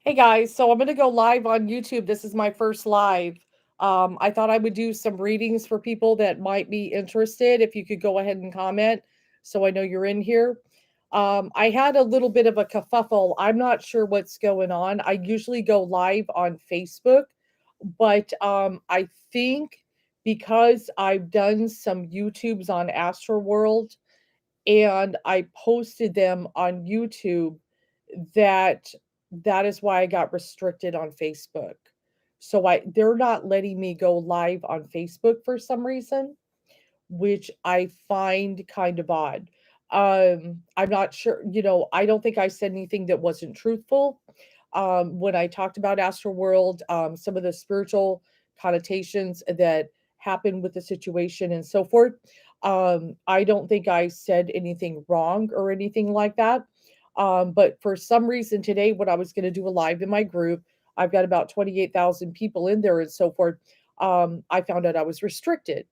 Hey guys, so I'm going to go live on YouTube. This is my first live. I thought I would do some readings for people that might be interested. If you could go ahead and comment so I know you're in here. I had a little bit of a kerfuffle. I'm not sure what's going on. I usually go live on Facebook, but I think because I've done some YouTubes on Astroworld and I posted them on YouTube that that is why I got restricted on Facebook. So they're not letting me go live on Facebook for some reason, which I find kind of odd. I'm not sure, I don't think I said anything that wasn't truthful. When I talked about Astroworld, some of the spiritual connotations that happened with the situation and so forth. I don't think I said anything wrong or anything like that. But for some reason today, when I was going to do a live in my group, I've got about 28,000 people in there and so forth. I found out I was restricted.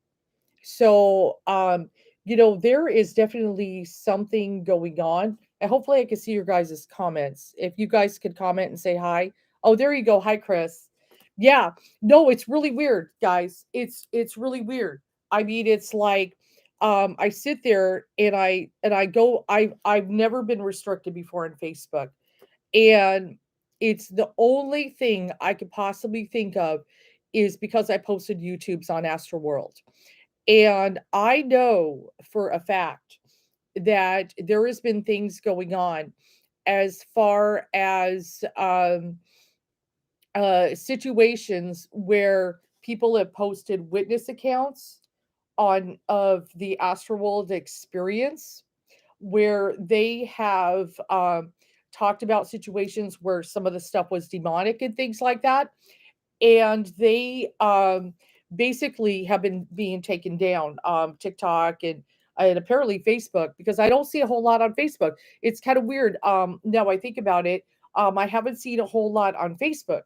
So, there is definitely something going on. And hopefully I can see your guys' comments. If you guys could comment and say hi. Oh, there you go. Hi, Chris. Yeah. No, it's really weird, guys. It's really weird. I mean, it's like I sit there and I go I've never been restricted before on Facebook. And it's the only thing I could possibly think of is because I posted YouTubes on Astroworld. And I know for a fact that there has been things going on as far as situations where people have posted witness accounts on of the Astroworld experience, where they have talked about situations where some of the stuff was demonic and things like that, and they basically have been being taken down, TikTok and apparently Facebook, because I don't see a whole lot on Facebook. It's kind of weird. Now I think about it, I haven't seen a whole lot on Facebook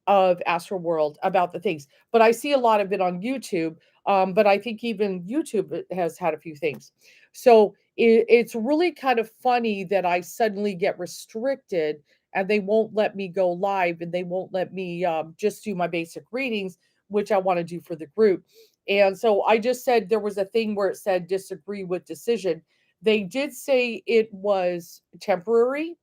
of Astro World about the things, but I see a lot of it on YouTube. But I think even YouTube has had a few things. So it's really kind of funny that I suddenly get restricted and they won't let me go live and they won't let me just do my basic readings, which I want to do for the group. And so I just said there was a thing where it said disagree with decision. They did say it was temporary.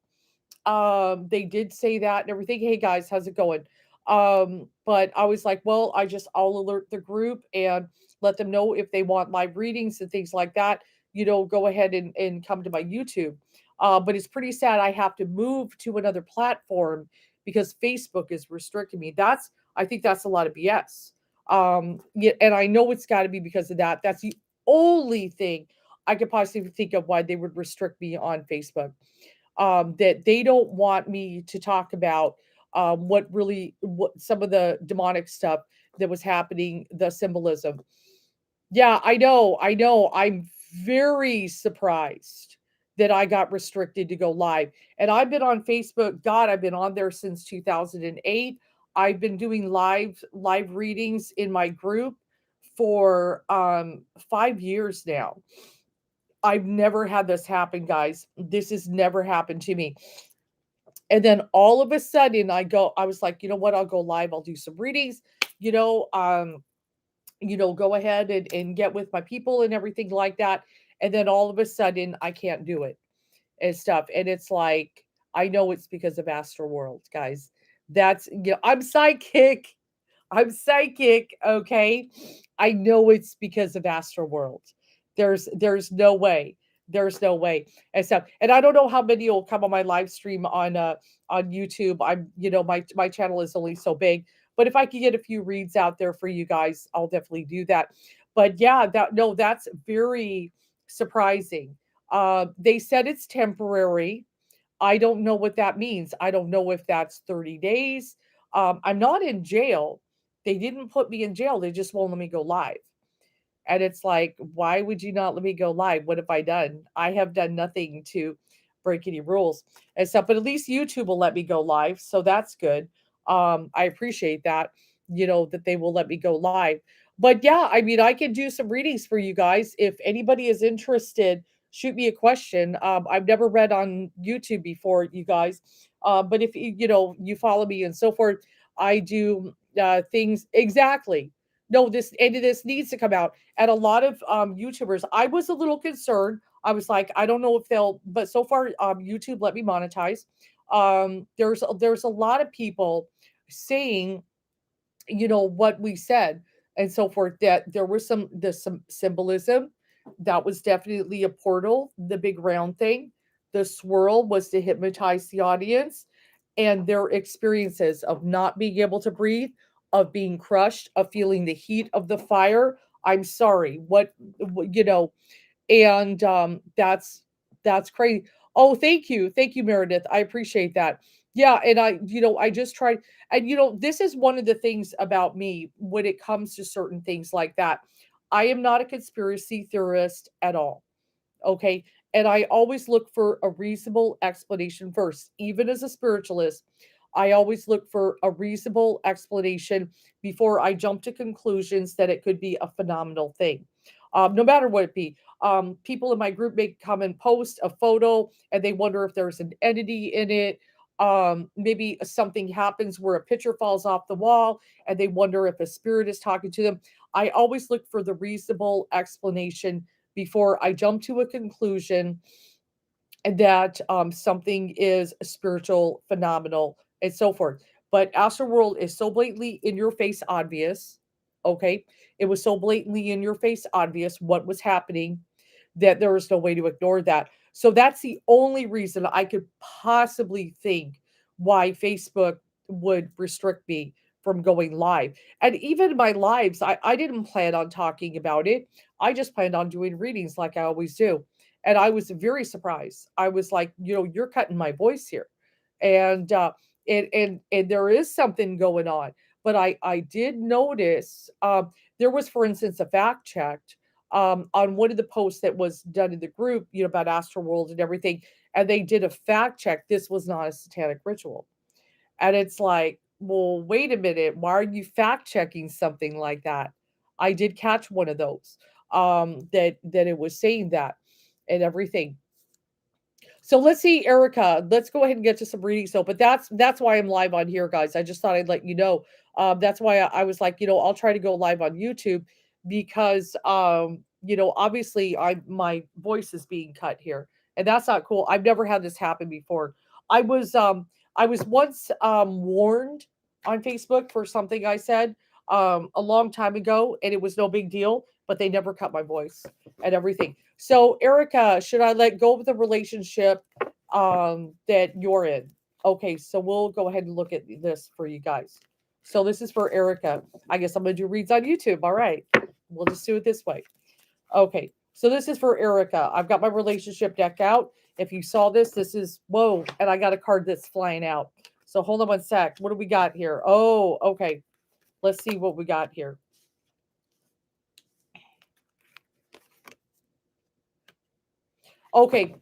They did say that and everything. Hey guys, how's it going? But I was like, well, I'll alert the group and let them know if they want live readings and things like that, go ahead and come to my YouTube. But it's pretty sad I have to move to another platform because Facebook is restricting me. I think that's a lot of BS. Yeah, and I know it's got to be because of that. That's the only thing I could possibly think of why they would restrict me on Facebook. That they don't want me to talk about what some of the demonic stuff that was happening, the symbolism. Yeah, I know. I'm very surprised that I got restricted to go live. And I've been on Facebook, God, I've been on there since 2008. I've been doing live readings in my group for 5 years now. I've never had this happen, guys. This has never happened to me. And then all of a sudden I was like, you know what, I'll go live, I'll do some readings, you know, um, go ahead and get with my people and everything like that. And then all of a sudden I can't do it and stuff. And it's like, I know it's because of Astro World, guys. I'm psychic. I'm psychic, okay? I know it's because of Astro World. There's no way. There's no way. And so, and I don't know how many will come on my live stream on YouTube. My channel is only so big, but if I can get a few reads out there for you guys, I'll definitely do that. But yeah, that's very surprising. They said it's temporary. I don't know what that means. I don't know if that's 30 days. I'm not in jail. They didn't put me in jail. They just won't let me go live. And it's like, why would you not let me go live? What have I done? I have done nothing to break any rules and stuff, but at least YouTube will let me go live. So that's good. I appreciate that, that they will let me go live. But yeah, I mean, I can do some readings for you guys. If anybody is interested, shoot me a question. I've never read on YouTube before, you guys. But if you follow me and so forth, I do things exactly. No, this needs to come out. And a lot of YouTubers, I was a little concerned. I was like, I don't know if they'll, but so far, YouTube let me monetize. There's a lot of people saying what we said and so forth, that there was some symbolism. That was definitely a portal, the big round thing. The swirl was to hypnotize the audience and their experiences of not being able to breathe, of being crushed, of feeling the heat of the fire. I'm sorry, and that's crazy. Oh, thank you, Meredith. I appreciate that. Yeah, and I just tried, and this is one of the things about me when it comes to certain things like that. I am not a conspiracy theorist at all. Okay. And I always look for a reasonable explanation first. Even as a spiritualist, I always look for a reasonable explanation before I jump to conclusions that it could be a phenomenal thing. No matter what it be. People in my group may come and post a photo and they wonder if there's an entity in it. Maybe something happens where a picture falls off the wall and they wonder if a spirit is talking to them. I always look for the reasonable explanation before I jump to a conclusion that something is spiritual, phenomenal, and so forth. But Astroworld is so blatantly in your face obvious. Okay. It was so blatantly in your face obvious what was happening that there was no way to ignore that. So that's the only reason I could possibly think why Facebook would restrict me from going live. And even my lives, I didn't plan on talking about it. I just planned on doing readings like I always do. And I was very surprised. I was like, you're cutting my voice here. And and there is something going on. But I did notice there was, for instance, a fact checked on one of the posts that was done in the group, about Astroworld and everything, and they did a fact check. This was not a satanic ritual, and it's like, well, wait a minute, why are you fact checking something like that? I did catch one of those, that it was saying that and everything. So let's see, Erica. Let's go ahead and get to some reading. So, but that's why I'm live on here, guys. I just thought I'd let you know. That's why I was like, I'll try to go live on YouTube because obviously my voice is being cut here, and that's not cool. I've never had this happen before. I was um I was once warned on Facebook for something I said a long time ago, and it was no big deal, but they never cut my voice and everything. So, Erica, should I let go of the relationship that you're in? Okay, so we'll go ahead and look at this for you guys. So this is for Erica. I guess I'm gonna do reads on YouTube. All right. We'll just do it this way. Okay. So this is for Erica. I've got my relationship deck out. If you saw this, this is whoa, and I got a card that's flying out. So hold on one sec. What do we got here? Oh, okay. Let's see what we got here. Okay.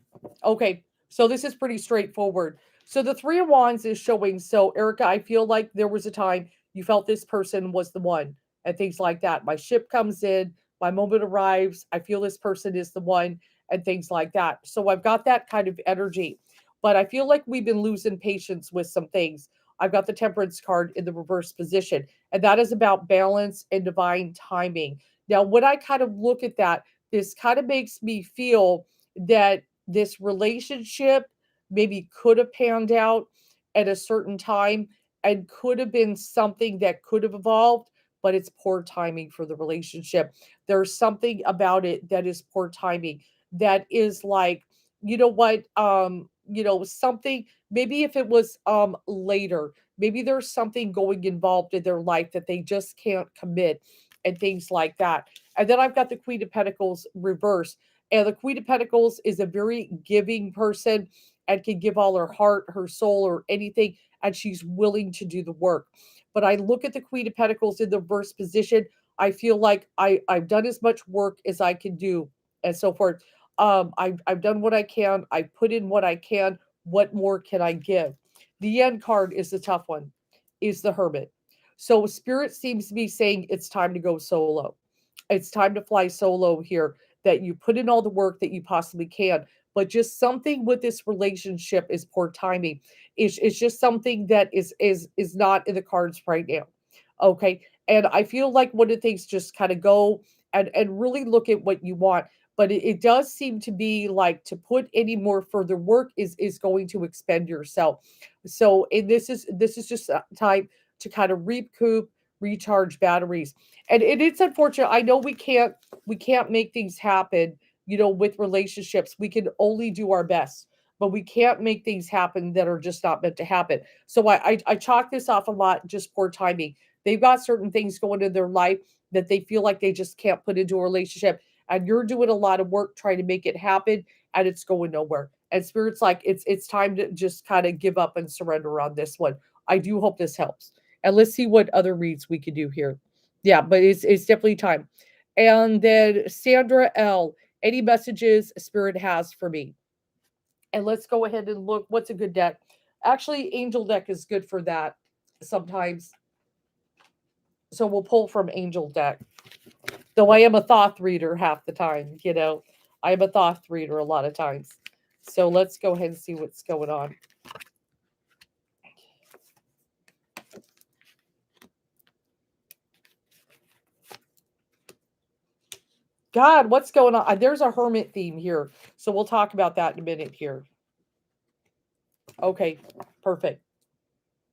Okay. So this is pretty straightforward. So the Three of Wands is showing. So, Erica, I feel like there was a time you felt this person was the one and things like that. My ship comes in, my moment arrives. I feel this person is the one and things like that. So I've got that kind of energy. But I feel like we've been losing patience with some things. I've got the Temperance card in the reverse position, and that is about balance and divine timing. Now, when I kind of look at that, this kind of makes me feel that this relationship maybe could have panned out at a certain time and could have been something that could have evolved, but it's poor timing for the relationship. There's something about it that is poor timing, that is like, what, something, maybe if it was later, maybe there's something going involved in their life that they just can't commit and things like that. And then I've got the Queen of Pentacles reversed, and the Queen of Pentacles is a very giving person and can give all her heart, her soul, or anything, and she's willing to do the work. But I look at the Queen of Pentacles in the reverse position. I feel like I've done as much work as I can do, and so forth. I've done what I can. I put in what I can. What more can I give? The end card is the tough one, is the Hermit. So Spirit seems to be saying it's time to go solo. It's time to fly solo here. that you put in all the work that you possibly can. But just something with this relationship is poor timing. It's just something that is not in the cards right now. Okay. And I feel like one of the things, just kind of go and really look at what you want. But it does seem to be like, to put any more further work is going to expend yourself. So, and this is just a time to kind of recoup, recharge batteries. And it's unfortunate. I know we can't make things happen, with relationships. We can only do our best, but we can't make things happen that are just not meant to happen. So I chalk this off a lot, just poor timing. They've got certain things going in their life that they feel like they just can't put into a relationship. And you're doing a lot of work trying to make it happen, and it's going nowhere. And spirit's like, it's time to just kind of give up and surrender on this one. I do hope this helps. And let's see what other reads we can do here. Yeah, but it's definitely time. And then Sandra L, any messages spirit has for me? And let's go ahead and look what's a good deck. Actually, angel deck is good for that sometimes. So we'll pull from angel deck. Though I am a Thoth reader half the time, I am a Thoth reader a lot of times. So let's go ahead and see what's going on. God, what's going on? There's a hermit theme here. So we'll talk about that in a minute here. Okay, perfect.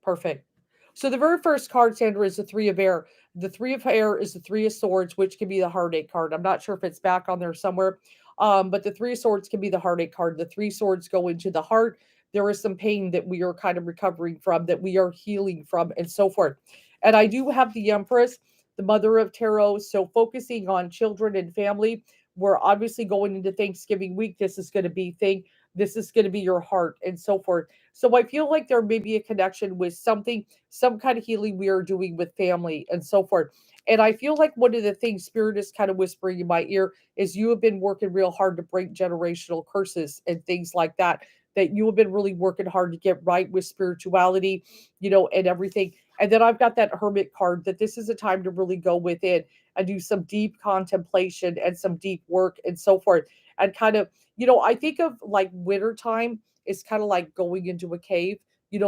Perfect. So the very first card, Sandra, is the Three of Air. The Three of Air is the Three of Swords, which can be the Heartache card. I'm not sure if it's back on there somewhere, but the Three of Swords can be the Heartache card. The three swords go into the heart. There is some pain that we are kind of recovering from, that we are healing from, and so forth. And I do have the Empress, the Mother of Tarot. So focusing on children and family. We're obviously going into Thanksgiving week. This is going to be thing. This is going to be your heart, and so forth. So I feel like there may be a connection with something, some kind of healing we are doing with family, and so forth. And I feel like one of the things Spirit is kind of whispering in my ear is, you have been working real hard to break generational curses and things like that. That you have been really working hard to get right with spirituality, and everything. And then I've got that Hermit card, that this is a time to really go within and do some deep contemplation and some deep work, and so forth. And kind of, I think of like winter time is kind of like going into a cave.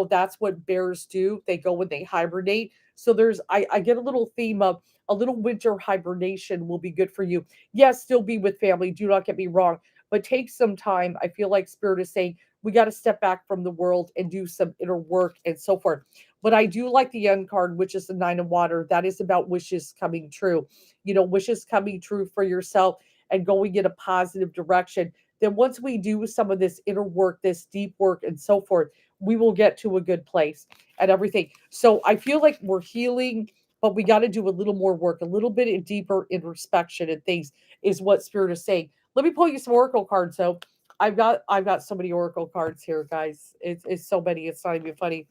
That's what bears do. They go and they hibernate. So I get a little theme of a little winter hibernation will be good for you. Yes, still be with family. Do not get me wrong, but take some time. I feel like Spirit is saying we got to step back from the world and do some inner work, and so forth. But I do like the end card, which is the Nine of Water. That is about wishes coming true. Wishes coming true for yourself and going in a positive direction. Then once we do some of this inner work, this deep work, and so forth, we will get to a good place and everything. So I feel like we're healing, but we got to do a little more work, a little bit of deeper introspection and things, is what Spirit is saying. Let me pull you some oracle cards. So I've got so many oracle cards here, guys. It's so many. It's not even funny.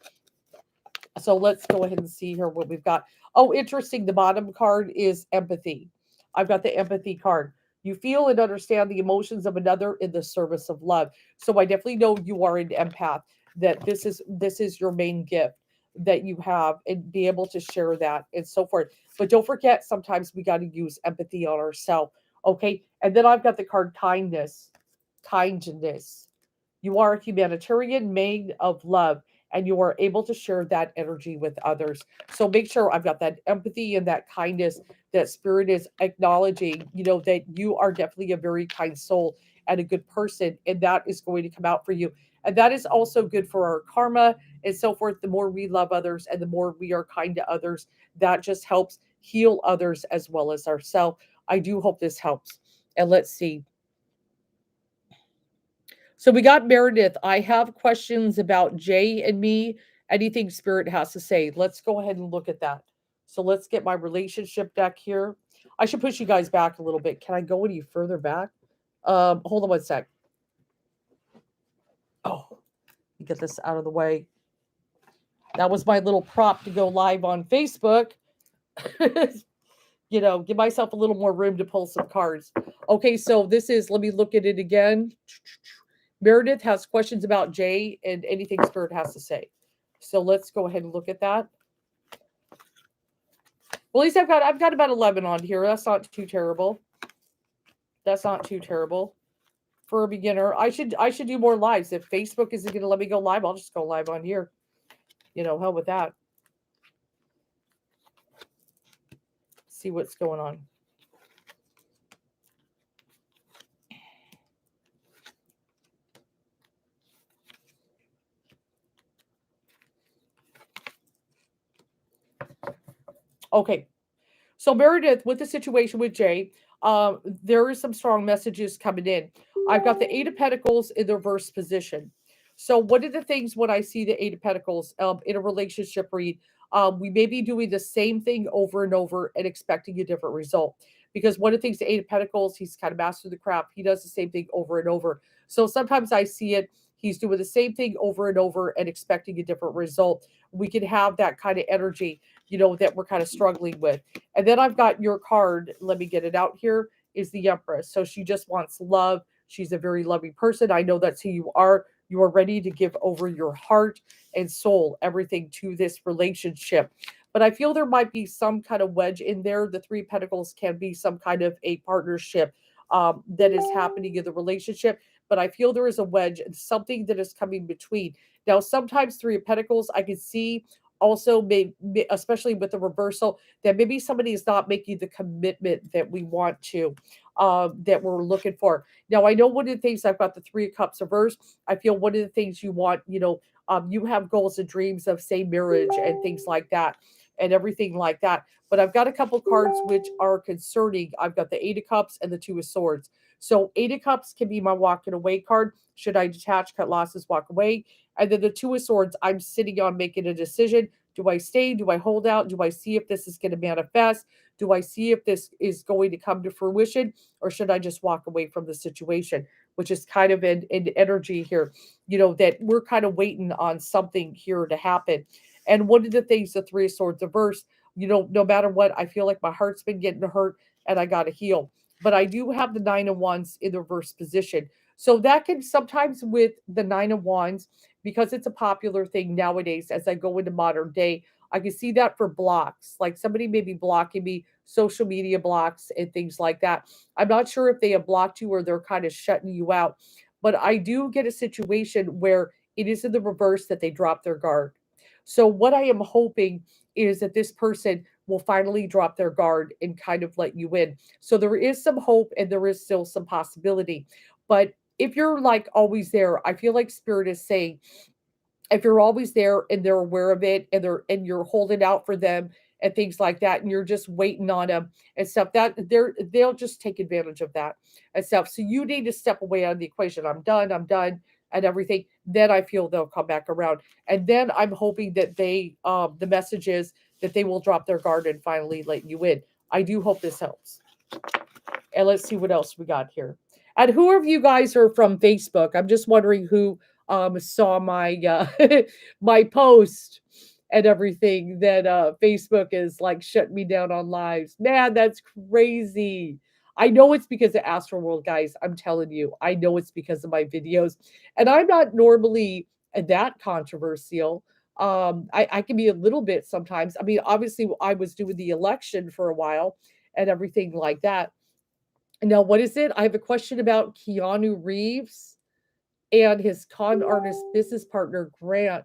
So let's go ahead and see here what we've got. Oh, interesting. The bottom card is empathy. I've got the empathy card. You feel and understand the emotions of another in the service of love. So I definitely know you are an empath, that this is your main gift that you have, and be able to share that, and so forth. But don't forget, sometimes we got to use empathy on ourselves. Okay. And then I've got the card kindness. Kindness. You are a humanitarian made of love, and you are able to share that energy with others. So make sure I've got that empathy and that kindness, that Spirit is acknowledging, that you are definitely a very kind soul and a good person, and that is going to come out for you. And that is also good for our karma, and so forth. The more we love others and the more we are kind to others, that just helps heal others as well as ourselves. I do hope this helps. And let's see. So we got Meredith. I have questions about Jay and me. Anything Spirit has to say. Let's go ahead and look at that. So let's get my relationship deck here. I should push you guys back a little bit. Can I go any further back? Hold on one sec. Oh, get this out of the way. That was my little prop to go live on Facebook. Give myself a little more room to pull some cards. Okay, so this is, let me look at it again. Meredith has questions about Jay and anything Spirit has to say. So let's go ahead and look at that. Well, at least I've got about 11 on here. That's not too terrible. That's not too terrible for a beginner. I should do more lives. If Facebook isn't going to let me go live, I'll just go live on here. Hell with that. See what's going on. Okay. So Meredith, with the situation with Jay, there is some strong messages coming in. I've got the Eight of Pentacles in the reverse position. So one of the things when I see the Eight of Pentacles in a relationship read, we may be doing the same thing over and over and expecting a different result. Because one of the things, the Eight of Pentacles, he's kind of mastered the craft. He does the same thing over and over. So sometimes I see it, he's doing the same thing over and over and expecting a different result. We can have that kind of energy, that we're kind of struggling with. And then I've got your card. Let me get it out here. Is the Empress. So she just wants love. She's a very loving person. I know that's who you are. You are ready to give over your heart and soul, everything to this relationship. But I feel there might be some kind of wedge in there. The Three of Pentacles can be some kind of a partnership that is happening in the relationship. But I feel there is a wedge and something that is coming between. Now, sometimes Three of Pentacles, I can see also, especially with the reversal, that maybe somebody is not making the commitment that we want to, that we're looking for. Now, I know one of the things, I've got the Three of Cups reversed. I feel one of the things you want, you have goals and dreams of, say, marriage and things like that and everything like that. But I've got a couple cards which are concerning. I've got the Eight of Cups and the Two of Swords. So Eight of Cups can be my walking away card. Should I detach, cut losses, walk away? And then the Two of Swords, I'm sitting on making a decision. Do I stay? Do I hold out? Do I see if this is going to manifest? Do I see if this is going to come to fruition? Or should I just walk away from the situation? Which is kind of an energy here, that we're kind of waiting on something here to happen. And one of the things, the Three of Swords reverse, no matter what, I feel like my heart's been getting hurt and I got to heal. But I do have the Nine of Wands in the reverse position. So that can sometimes, with the Nine of Wands, because it's a popular thing nowadays as I go into modern day, I can see that for blocks. Like somebody may be blocking me, social media blocks and things like that. I'm not sure if they have blocked you or they're kind of shutting you out. But I do get a situation where it is in the reverse that they drop their guard. So what I am hoping is that this person will finally drop their guard and kind of let you in. So there is some hope and there is still some possibility. But if you're like always there, I feel like Spirit is saying, if you're always there and they're aware of it and you're holding out for them and things like that, and you're just waiting on them and stuff, that they'll just take advantage of that and stuff. So you need to step away out of the equation. I'm done and everything. Then I feel they'll come back around. And then I'm hoping that the message is that they will drop their guard and finally let you in. I do hope this helps. And let's see what else we got here. And who of you guys are from Facebook? I'm just wondering who saw my my post and everything that Facebook is like shutting me down on lives. Man, that's crazy. I know it's because of Astro World, guys. I'm telling you, I know it's because of my videos, and I'm not normally that controversial. I can be a little bit sometimes. I mean, obviously, I was doing the election for a while and everything like that. Now, what is it? I have a question about Keanu Reeves and his con artist business partner, Grant.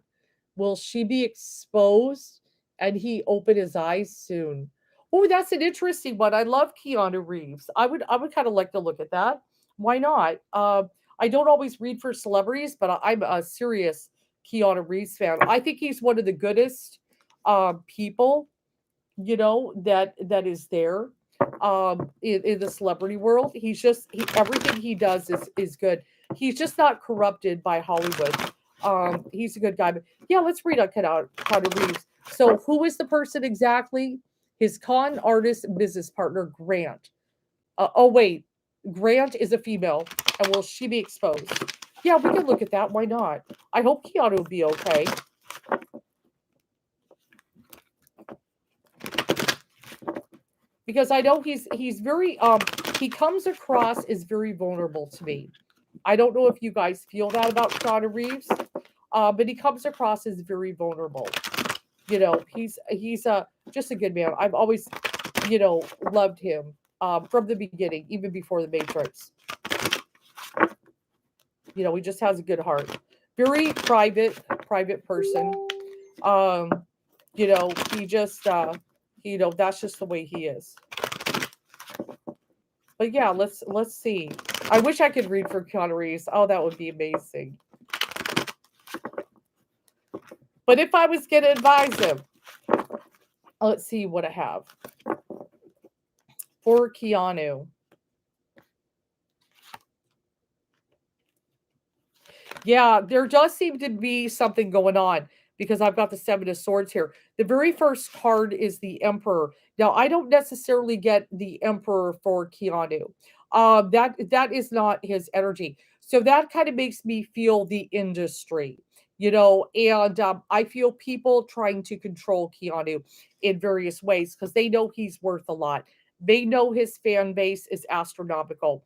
Will she be exposed and he open his eyes soon? Oh, that's an interesting one. I love Keanu Reeves. I would kind of like to look at that. Why not? I don't always read for celebrities, but I'm a serious Keanu Reeves fan. I think he's one of the goodest people, that is there in the celebrity world. Everything he does is good. He's just not corrupted by Hollywood. He's a good guy. But yeah, let's read on Keanu Reeves. So who is the person exactly? His con artist business partner, Grant. Oh wait, Grant is a female, and will she be exposed? Yeah, we can look at that. Why not? I hope Keanu will be okay. Because I know he's very he comes across as very vulnerable to me. I don't know if you guys feel that about Keanu Reeves, but he comes across as very vulnerable. He's just a good man. I've always loved him from the beginning, even before the Matrix. He just has a good heart. Very private person. Um, he just that's just the way he is. But yeah, let's see. I wish I could read for Keanu Reeves. Oh, that would be amazing. But if I was gonna advise him, let's see what I have for Keanu. Yeah, there does seem to be something going on because I've got the Seven of Swords here. The very first card is the Emperor. Now, I don't necessarily get the Emperor for Keanu. That is not his energy. So that kind of makes me feel the industry, and I feel people trying to control Keanu in various ways because they know he's worth a lot. They know his fan base is astronomical.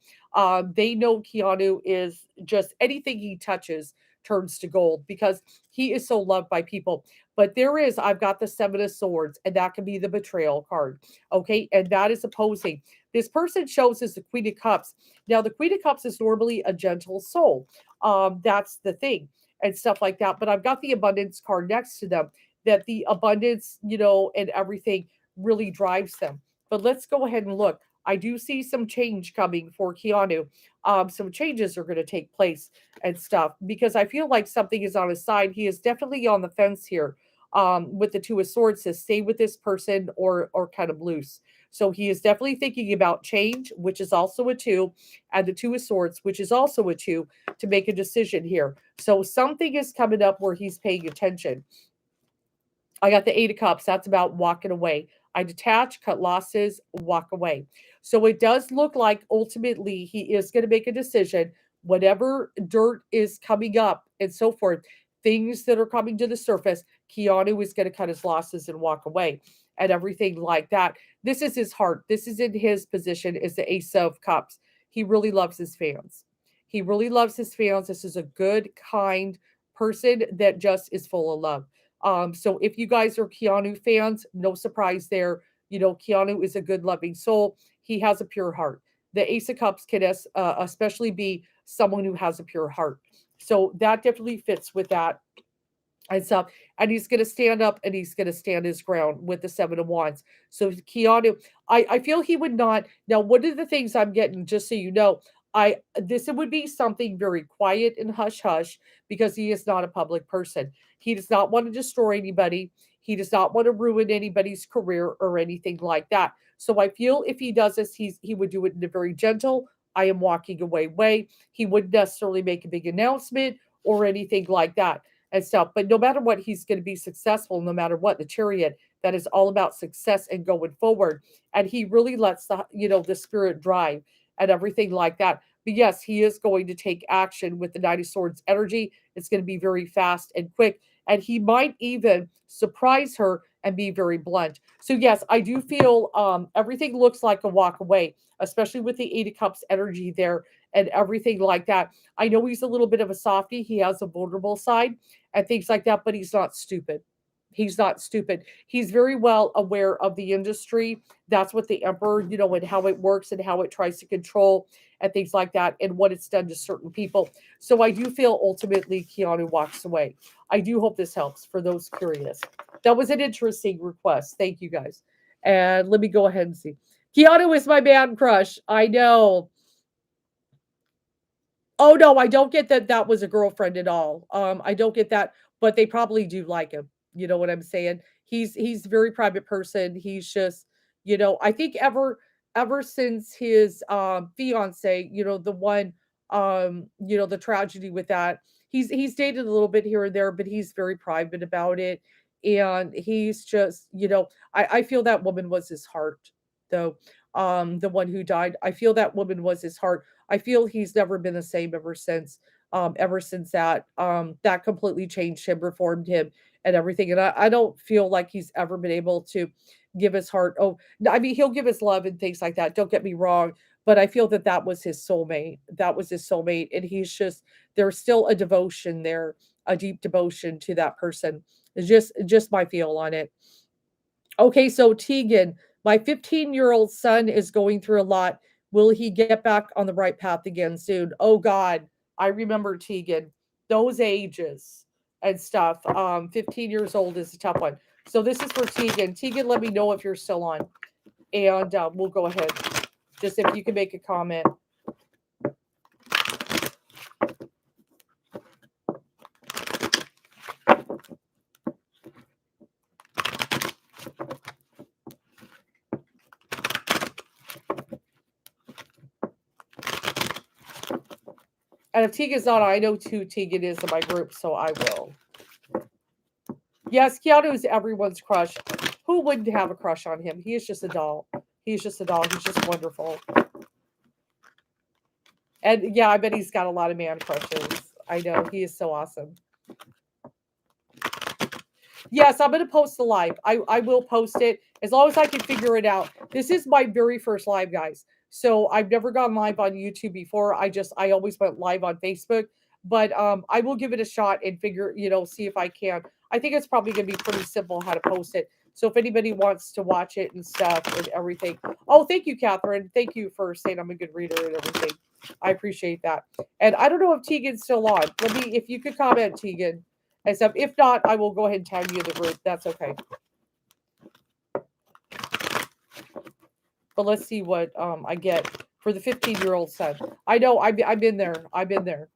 They know Keanu is just anything he touches turns to gold because he is so loved by people. But I've got the Seven of Swords, and that can be the betrayal card. Okay. And that is opposing. This person shows as the Queen of Cups. Now, the Queen of Cups is normally a gentle soul. That's the thing and stuff like that. But I've got the abundance card next to them that the abundance, and everything really drives them. But let's go ahead and look. I do see some change coming for Keanu. Some changes are going to take place and stuff because I feel like something is on his side. He is definitely on the fence here. With the Two of Swords, to stay with this person or kind of loose. So he is definitely thinking about change, which is also a two, and the Two of Swords, which is also a two, to make a decision here. So something is coming up where he's paying attention. I got the Eight of Cups. That's about walking away. I detach, cut losses, walk away. So it does look like ultimately he is going to make a decision. Whatever dirt is coming up and so forth, things that are coming to the surface, Keanu is going to cut his losses and walk away and everything like that. This is his heart. This is in his position as the Ace of Cups. He really loves his fans. He really loves his fans. This is a good, kind person that just is full of love. So if you guys are Keanu fans, no surprise there. Keanu is a good, loving soul. He has a pure heart. The Ace of Cups can especially be someone who has a pure heart. So that definitely fits with that and stuff. And he's going to stand up and he's going to stand his ground with the Seven of Wands. So Keanu, I feel he would not. Now, one of the things I'm getting, just so you know, this would be something very quiet and hush hush because he is not a public person. He does not want to destroy anybody. He does not want to ruin anybody's career or anything like that. So I feel if he does this, he would do it in a very gentle, I am walking away way. He wouldn't necessarily make a big announcement or anything like that and stuff. But no matter what, he's going to be successful no matter what. The Chariot, that is all about success and going forward. And he really lets the spirit drive and everything like that. But yes, he is going to take action with the Knight of Swords energy. It's going to be very fast and quick. And he might even surprise her and be very blunt. So yes, I do feel everything looks like a walk away, especially with the Eight of Cups energy there and everything like that. I know he's a little bit of a softie. He has a vulnerable side and things like that, but he's not stupid. He's not stupid. He's very well aware of the industry. That's what the Emperor, and how it works and how it tries to control and things like that and what it's done to certain people. So I do feel ultimately Keanu walks away. I do hope this helps for those curious. That was an interesting request. Thank you guys. And let me go ahead and see. Keanu is my man crush. I know. Oh, no, I don't get that that was a girlfriend at all. I don't get that, but they probably do like him. You know what I'm saying? He's a very private person. He's just, I think ever since his fiance, the one the tragedy with that, he's dated a little bit here and there, but he's very private about it. And he's just, I feel that woman was his heart, though. The one who died. I feel that woman was his heart. I feel he's never been the same ever since. Ever since that completely changed him, reformed him, and everything. And I don't feel like he's ever been able to give his heart. Oh, I mean, he'll give his love and things like that. Don't get me wrong, but I feel that that was his soulmate. That was his soulmate, and he's just there's still a devotion there, a deep devotion to that person. It's just my feel on it. Okay, so Tegan, My 15-year-old son is going through a lot. Will he get back on the right path again soon? Oh God, I remember Tegan, those ages and stuff. 15 years old is a tough one. So this is for Tegan. Tegan, let me know if you're still on, and we'll go ahead. Just if you can make a comment. And if Tegan's not, I know who Tegan is in my group, so I will. Yes, Keanu is everyone's crush. Who wouldn't have a crush on him? He is just a doll. He's just a doll. He's just wonderful. And yeah, I bet he's got a lot of man crushes. I know. He is so awesome. Yes, I'm going to post the live. I will post it as long as I can figure it out. This is my very first live, guys. So I've never gone live on YouTube before. I always went live on Facebook, but I will give it a shot and figure, see if I can. I think it's probably going to be pretty simple how to post it. So if anybody wants to watch it and stuff and everything. Oh, thank you, Catherine. Thank you for saying I'm a good reader and everything. I appreciate that. And I don't know if Tegan's still on. If you could comment, Tegan and stuff. If not, I will go ahead and tag you in the group. That's okay. But let's see what I get for the 15-year-old son. I know I've been there. I've been there.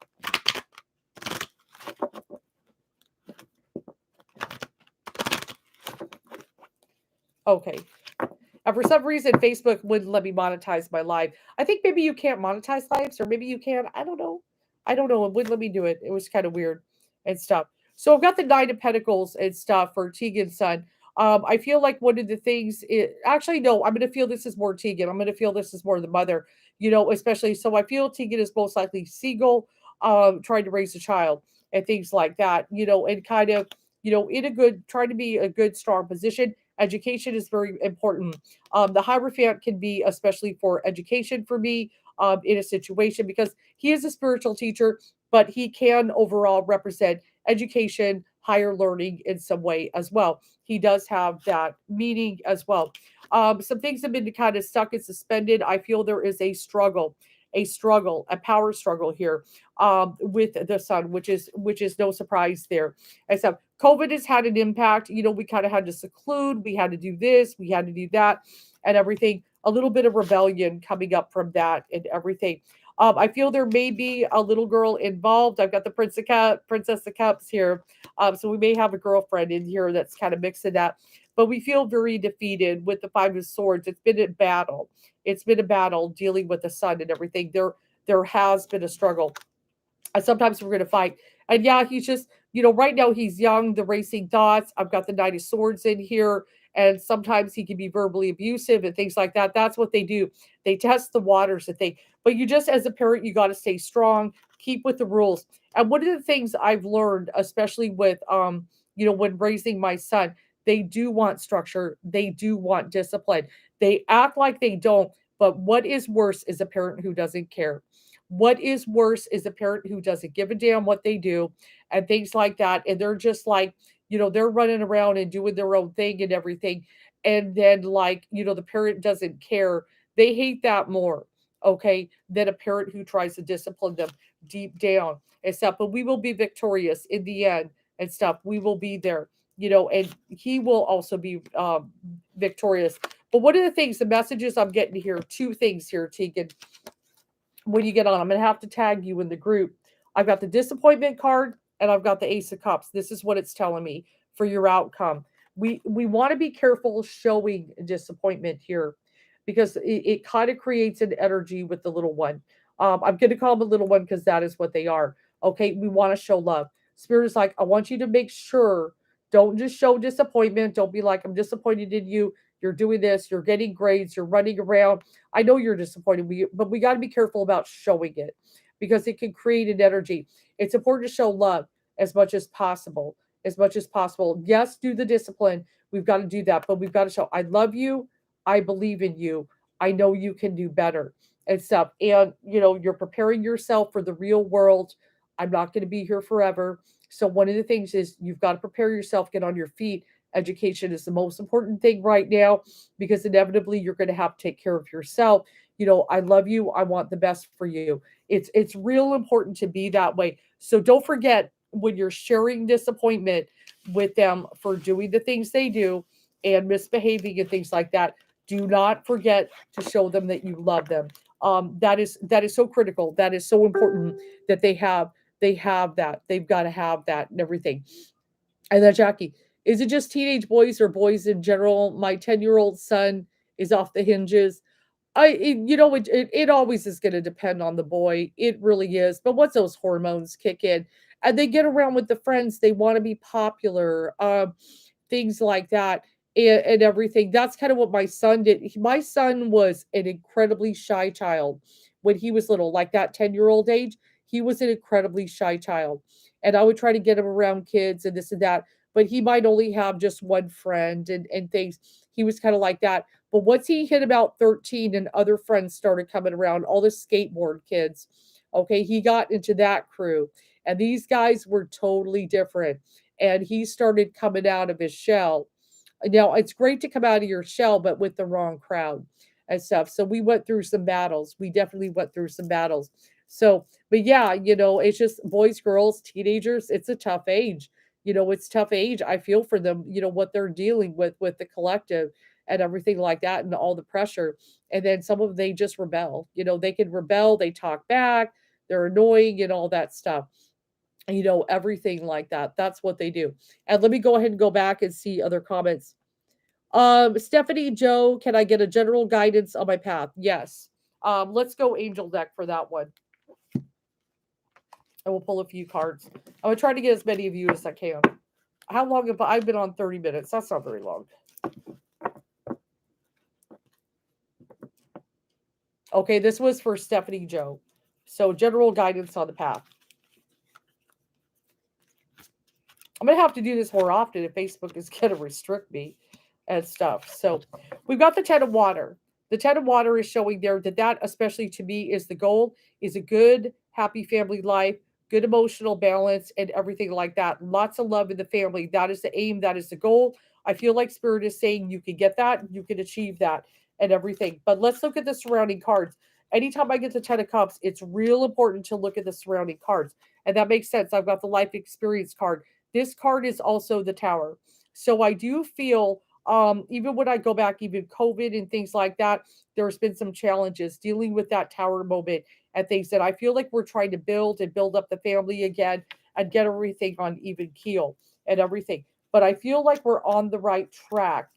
Okay. And for some reason, Facebook wouldn't let me monetize my live. I think maybe you can't monetize lives, or maybe you can. I don't know. I don't know. It wouldn't let me do it. It was kind of weird and stuff. So I've got the Nine of Pentacles and stuff for Tegan's son. I feel like one of the things actually no, I'm gonna feel this is more Tegan. I'm gonna feel this is more the mother, especially so I feel Tegan is most likely single, trying to raise a child and things like that, and kind of, in a good trying to be a good strong position. Education is very important. The Hierophant can be especially for education for me in a situation because he is a spiritual teacher, but he can overall represent education, higher learning in some way as well. He does have that meaning as well. Some things have been kind of stuck and suspended. I feel there is a power struggle here with the sun, which is no surprise there. And so COVID has had an impact. We kind of had to seclude. We had to do this. We had to do that, and everything. A little bit of rebellion coming up from that and everything. I feel there may be a little girl involved. I've got the Princess of Cups here. So we may have a girlfriend in here that's kind of mixing that. But we feel very defeated with the Five of Swords. It's been a battle. It's been a battle dealing with the sun and everything. There has been a struggle. And sometimes we're going to fight. And yeah, he's just, right now he's young, the racing thoughts. I've got the Knight of Swords in here. And sometimes he can be verbally abusive and things like that. That's what they do. They test the waters and things. But you just, as a parent, you got to stay strong, keep with the rules. And one of the things I've learned, especially with, when raising my son, they do want structure. They do want discipline. They act like they don't. But what is worse is a parent who doesn't care. What is worse is a parent who doesn't give a damn what they do and things like that. And they're just like, they're running around and doing their own thing and everything. And then, like, the parent doesn't care. They hate that more, okay, than a parent who tries to discipline them deep down and stuff. But we will be victorious in the end and stuff. We will be there, and he will also be victorious. But one of the things, the messages I'm getting here, two things here, Tegan, when you get on. I'm going to have to tag you in the group. I've got the disappointment card and I've got the Ace of Cups. This is what it's telling me for your outcome. We want to be careful showing disappointment here because it kind of creates an energy with the little one. I'm going to call them a little one because that is what they are. Okay, we want to show love. Spirit is like, I want you to make sure, don't just show disappointment. Don't be like, I'm disappointed in you. You're doing this, you're getting grades, you're running around. I know you're disappointed, but we got to be careful about showing it because it can create an energy. It's important to show love as much as possible. As much as possible. Yes, do the discipline. We've got to do that, but we've got to show I love you. I believe in you. I know you can do better and stuff. And, you're preparing yourself for the real world. I'm not going to be here forever. So, one of the things is you've got to prepare yourself, get on your feet, Education is the most important thing right now because inevitably you're going to have to take care of yourself. I love you. I want the best for you. It's real important to be that way. So don't forget when you're sharing disappointment with them for doing the things they do and misbehaving and things like that, do not forget to show them that you love them. That is so critical. That is so important that they have that. They've got to have that and everything. And then Jackie, is it just teenage boys or boys in general? My 10-year-old son is off the hinges. It always is going to depend on the boy. It really is. But once those hormones kick in and they get around with the friends, they want to be popular, things like that, and everything. That's kind of what my son did. My son was an incredibly shy child when he was little, like that 10-year-old age. He was an incredibly shy child. And I would try to get him around kids and this and that, but he might only have just one friend and things. He was kind of like that. But once he hit about 13 and other friends started coming around, all the skateboard kids, okay, he got into that crew. And these guys were totally different. And he started coming out of his shell. Now, it's great to come out of your shell, but with the wrong crowd and stuff. So we went through some battles. We definitely went through some battles. So, but yeah, it's just boys, girls, teenagers. It's a tough age. It's tough age. I feel for them, what they're dealing with the collective and everything like that and all the pressure. And then some of them, they just rebel. They can rebel, they talk back, they're annoying and all that stuff. Everything like that. That's what they do. And let me go ahead and go back and see other comments. Stephanie Joe, can I get a general guidance on my path? Yes. Let's go angel deck for that one. I will pull a few cards. I'm gonna try to get as many of you as I can. How long have I've been on? 30 minutes. That's not very long. Okay, this was for Stephanie Joe. So general guidance on the path. I'm gonna have to do this more often if Facebook is gonna restrict me and stuff. So we've got the Ten of Water. The Ten of Water is showing there that especially to me is the goal, is a good, happy family life, good emotional balance, and everything like that. Lots of love in the family. That is the aim. That is the goal. I feel like Spirit is saying you can get that, you can achieve that, and everything. But let's look at the surrounding cards. Anytime I get the Ten of Cups, it's real important to look at the surrounding cards. And that makes sense. I've got the life experience card. This card is also the Tower. So I do feel, even when I go back, even COVID and things like that, there's been some challenges dealing with that Tower moment and things that I feel like we're trying to build and build up the family again and get everything on even keel and everything. But I feel like we're on the right track.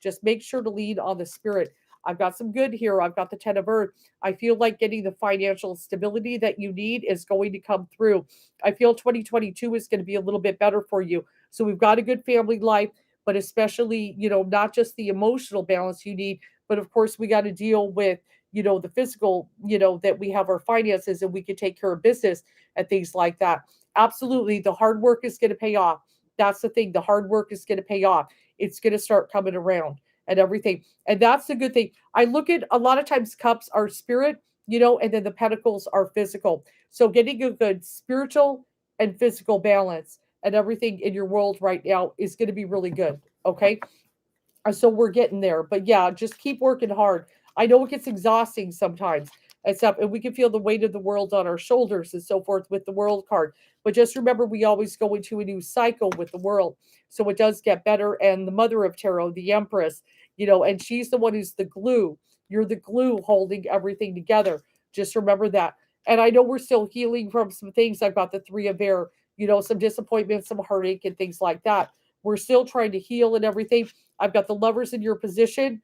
Just make sure to lean on the Spirit. I've got some good here. I've got the Ten of Earth. I feel like getting the financial stability that you need is going to come through. I feel 2022 is going to be a little bit better for you. So we've got a good family life, but especially, not just the emotional balance you need, but of course we got to deal with, the physical, that we have our finances and we can take care of business and things like that. Absolutely. The hard work is going to pay off. That's the thing. The hard work is going to pay off. It's going to start coming around and everything. And that's the good thing. I look at a lot of times cups are spirit, and then the pentacles are physical. So getting a good spiritual and physical balance and everything in your world right now is going to be really good. Okay. So we're getting there. But yeah, just keep working hard. I know it gets exhausting sometimes and stuff, and we can feel the weight of the world on our shoulders and so forth with the world card. But just remember, we always go into a new cycle with the world. So it does get better. And the mother of tarot, the Empress, and she's the one who's the glue. You're the glue holding everything together. Just remember that. And I know we're still healing from some things. I've got the Three of Air, some disappointment, some heartache, and things like that. We're still trying to heal and everything. I've got the Lovers in your position,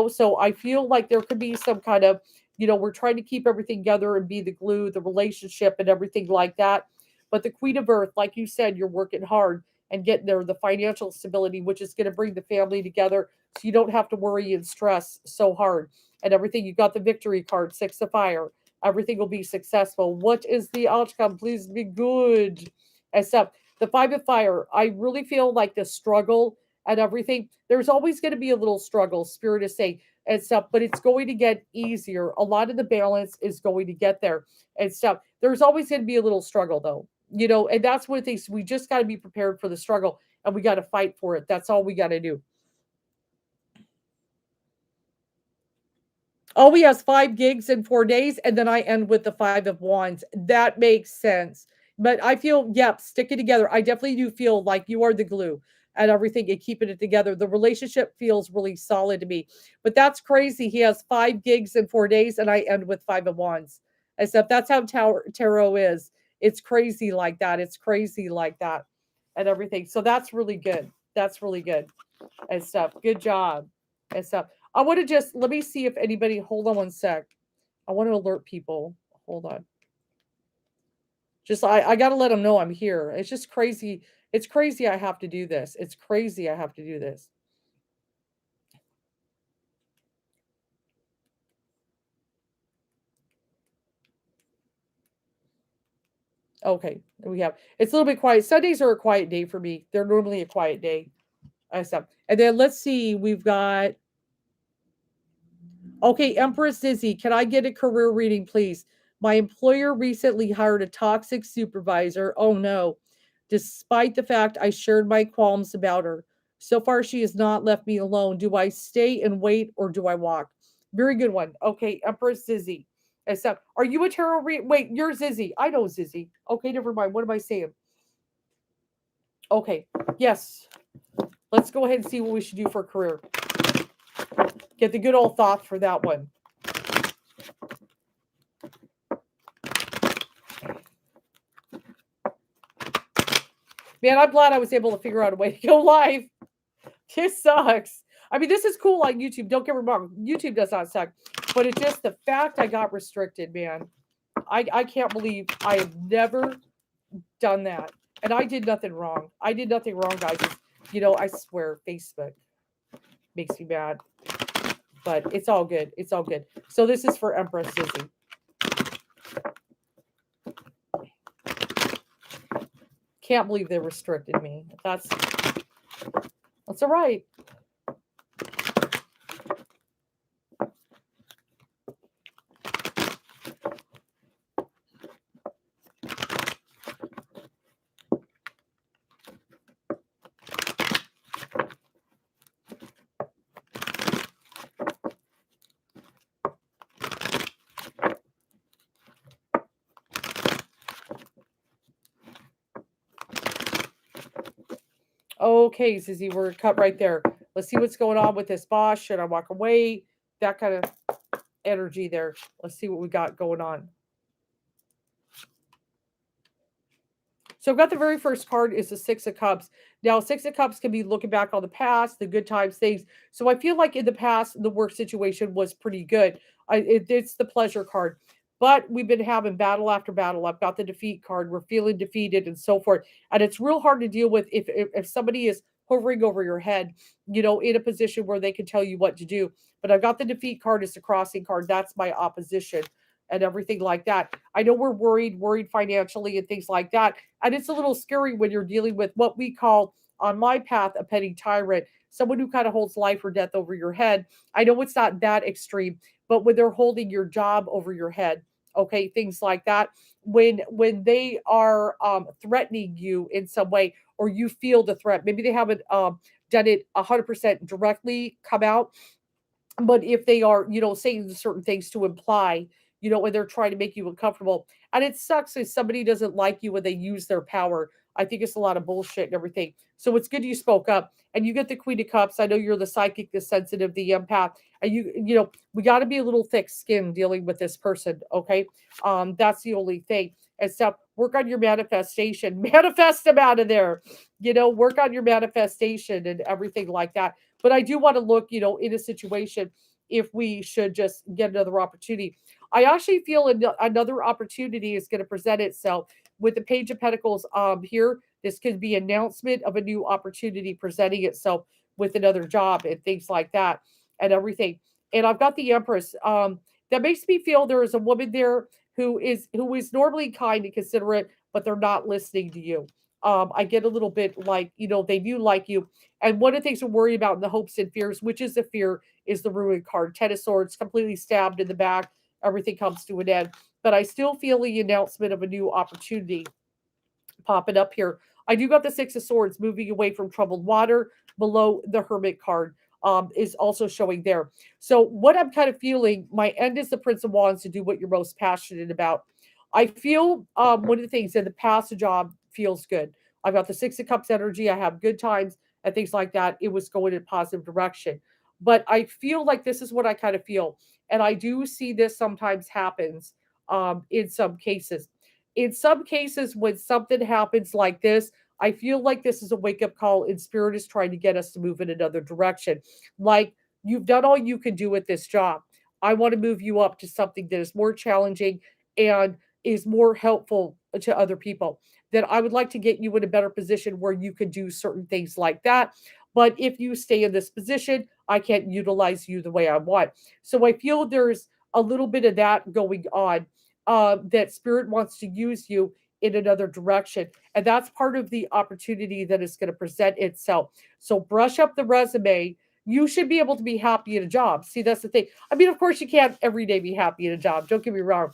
so I feel like there could be some kind of, we're trying to keep everything together and be the glue, the relationship, and everything like that. But the Queen of Earth, like you said, you're working hard and getting there, the financial stability, which is going to bring the family together so you don't have to worry and stress so hard and everything. You got the Victory card, Six of Fire. Everything will be successful. What is the outcome? Please be good. Except the Five of Fire, I really feel like the struggle and everything, there's always going to be a little struggle, Spirit is saying, and stuff, but it's going to get easier. A lot of the balance is going to get there and stuff. There's always going to be a little struggle, though, and that's one of the things we just got to be prepared for the struggle. and we got to fight for it. That's all we got to do. Oh, he has 5 gigs in 4 days, and then I end with the 5 of wands. That makes sense. But I feel, yep, stick it together. I definitely do feel like you are the glue and everything and keeping it together. The relationship feels really solid to me. But that's crazy. He has 5 gigs in 4 days, and I end with 5 of wands. Except that's how tarot is. It's crazy like that. It's crazy like that and everything. So that's really good. That's really good and stuff. Good job and stuff. I want to just let me see if anybody. Hold on one sec. I want to alert people. Hold on. Just I got to let them know I'm here. It's just crazy. It's crazy. I have to do this. It's crazy. I have to do this. Okay, we have. It's a little bit quiet. Sundays are a quiet day for me. They're normally a quiet day. I stop. And then let's see. We've got. Okay, Empress Dizzy, can I get a career reading, please? My employer recently hired a toxic supervisor. Oh no. Despite the fact I shared my qualms about her. So far, she has not left me alone. Do I stay and wait or do I walk? Very good one. Okay, Empress Zizzy. Except, are you a tarot read? Wait, you're Zizzy. I know Zizzy. Okay, never mind. What am I saying? Okay, yes. Let's go ahead and see what we should do for a career. Get the good old thought for that one. Man, I'm glad I was able to figure out a way to go live. This sucks. I mean, this is cool on YouTube. Don't get me wrong. YouTube does not suck. But it's just the fact I got restricted, man. I can't believe I have never done that. And I did nothing wrong. I did nothing wrong, guys. I swear, Facebook makes me mad. But it's all good. It's all good. So this is for Empress Sissy. Can't believe they restricted me. That's all right. Okay, Zizzy, we're cut right there. Let's see what's going on with this boss. Should I walk away? That kind of energy there. Let's see what we got going on. So I've got the very first card is the Six of Cups. Now, Six of Cups can be looking back on the past, the good times, things. So I feel like in the past, the work situation was pretty good. It's the pleasure card. But we've been having battle after battle. I've got the defeat card. We're feeling defeated and so forth. And it's real hard to deal with if somebody is hovering over your head, in a position where they can tell you what to do. But I've got the defeat card as the crossing card. That's my opposition and everything like that. I know we're worried financially and things like that. And it's a little scary when you're dealing with what we call on my path a petty tyrant, someone who kind of holds life or death over your head. I know it's not that extreme, but when they're holding your job over your head, okay, things like that. When they are threatening you in some way, or you feel the threat, maybe they haven't done it 100% directly come out, but if they are, saying certain things to imply, when they're trying to make you uncomfortable, and it sucks if somebody doesn't like you when they use their power. I think it's a lot of bullshit and everything. So it's good you spoke up, and you get the Queen of Cups. I know you're the psychic, the sensitive, the empath, and we got to be a little thick-skinned dealing with this person. Okay, that's the only thing. And stuff. Work on your manifestation. Manifest them out of there. Work on your manifestation and everything like that. But I do want to look, in a situation if we should just get another opportunity. I actually feel another opportunity is going to present itself with the Page of Pentacles here. This could be announcement of a new opportunity presenting itself with another job and things like that and everything. And I've got the Empress. That makes me feel there is a woman there who is normally kind and considerate, but they're not listening to you. I get a little bit like, they do like you. And one of the things we're worried about in the hopes and fears, which is the fear, is the Ruin card. Ten of Swords, completely stabbed in the back. Everything comes to an end. But I still feel the announcement of a new opportunity popping up here. I do got the Six of Swords moving away from troubled water below the Hermit card. Is also showing there. So what I'm kind of feeling, my end is the Prince of Wands to do what you're most passionate about. I feel one of the things in the past, the job feels good. I've got the Six of Cups energy. I have good times and things like that. It was going in a positive direction. But I feel like this is what I kind of feel. And I do see this sometimes happens in some cases. In some cases, when something happens like this, I feel like this is a wake up call, and Spirit is trying to get us to move in another direction. Like, you've done all you can do at this job. I want to move you up to something that is more challenging and is more helpful to other people. Then I would like to get you in a better position where you can do certain things like that. But if you stay in this position, I can't utilize you the way I want. So I feel there's a little bit of that going on, that Spirit wants to use you in another direction. And that's part of the opportunity that is going to present itself. So brush up the resume. You should be able to be happy at a job. See, that's the thing. I mean, of course, you can't every day be happy at a job. Don't get me wrong,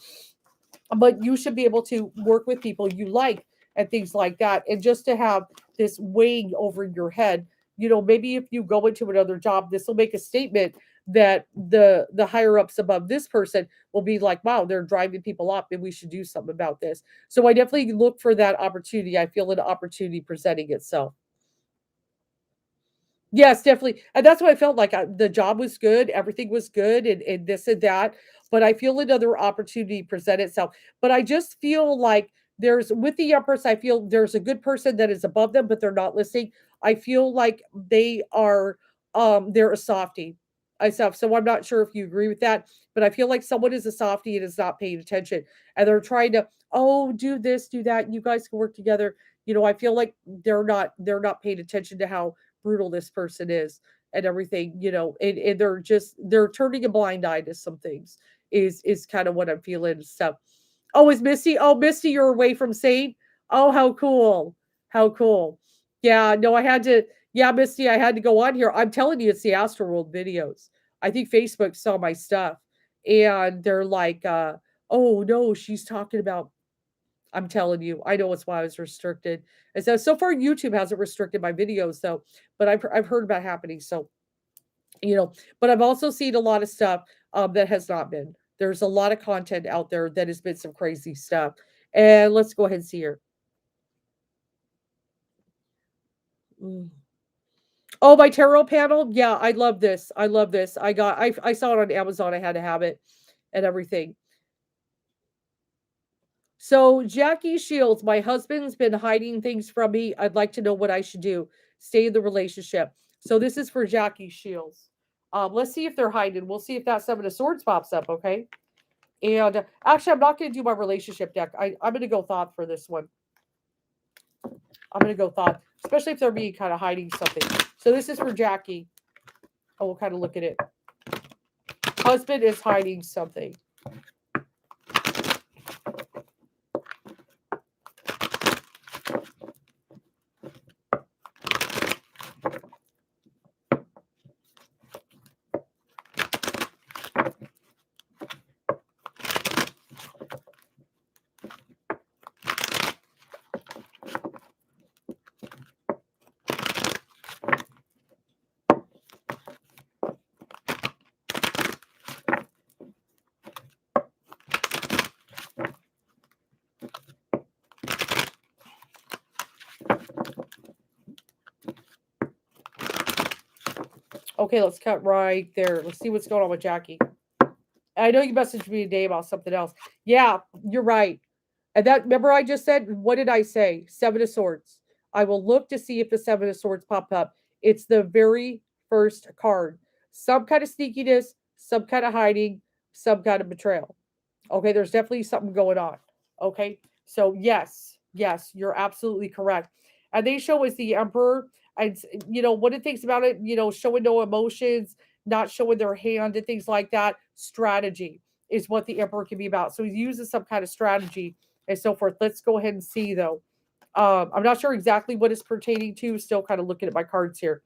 but you should be able to work with people you like and things like that. And just to have this weighing over your head, maybe if you go into another job, this will make a statement that the higher ups above this person will be like, wow, they're driving people up and we should do something about this. So I definitely look for that opportunity. I feel an opportunity presenting itself. Yes, definitely. And that's what I felt like. The job was good, everything was good, and this and that. But I feel another opportunity present itself. But I just feel like there's with the Empress, I feel there's a good person that is above them, but they're not listening. I feel like they're a softie. Myself. So I'm not sure if you agree with that, but I feel like someone is a softie and is not paying attention. And they're trying to, oh, do this, do that. You guys can work together. I feel like they're not paying attention to how brutal this person is and everything, and they're turning a blind eye to some things is kind of what I'm feeling. So, oh, is Misty? Oh, Misty, you're away from Saint. Oh, how cool. How cool. Yeah, no, I had to, yeah, Misty, I had to go on here. I'm telling you, it's the Astroworld videos. I think Facebook saw my stuff and they're like, oh no, she's talking about, I'm telling you, I know it's why I was restricted. And so far YouTube hasn't restricted my videos though, but I've heard about happening. So, but I've also seen a lot of stuff that has not been. There's a lot of content out there that has been some crazy stuff. And let's go ahead and see here. Mm. Oh, my tarot panel. Yeah, I love this. I love this. I saw it on Amazon. I had to have it and everything. So, Jackie Shields, my husband's been hiding things from me. I'd like to know what I should do. Stay in the relationship. So, this is for Jackie Shields. Let's see if they're hiding. We'll see if that Seven of Swords pops up, okay? And actually, I'm not going to do my relationship deck. I'm going to go thought for this one. I'm going to go thought, especially if they're being kind of hiding something. So, this is for Jackie. Oh, we'll kind of look at it. Husband is hiding something. Okay, let's cut right there. Let's see what's going on with Jackie. I know you messaged me today about something else. Yeah, you're right. And that, remember, I just said, what did I say? Seven of Swords. I will look to see if the Seven of Swords pop up. It's the very first card. Some kind of sneakiness, some kind of hiding, some kind of betrayal. Okay, there's definitely something going on. Okay, so yes, yes, you're absolutely correct. And they show as the Emperor, and what it thinks about it, showing no emotions, not showing their hand and things like that. Strategy is what the Emperor can be about. So he uses some kind of strategy and so forth. Let's go ahead and see though. I'm not sure exactly what it's pertaining to. Still kind of looking at my cards here.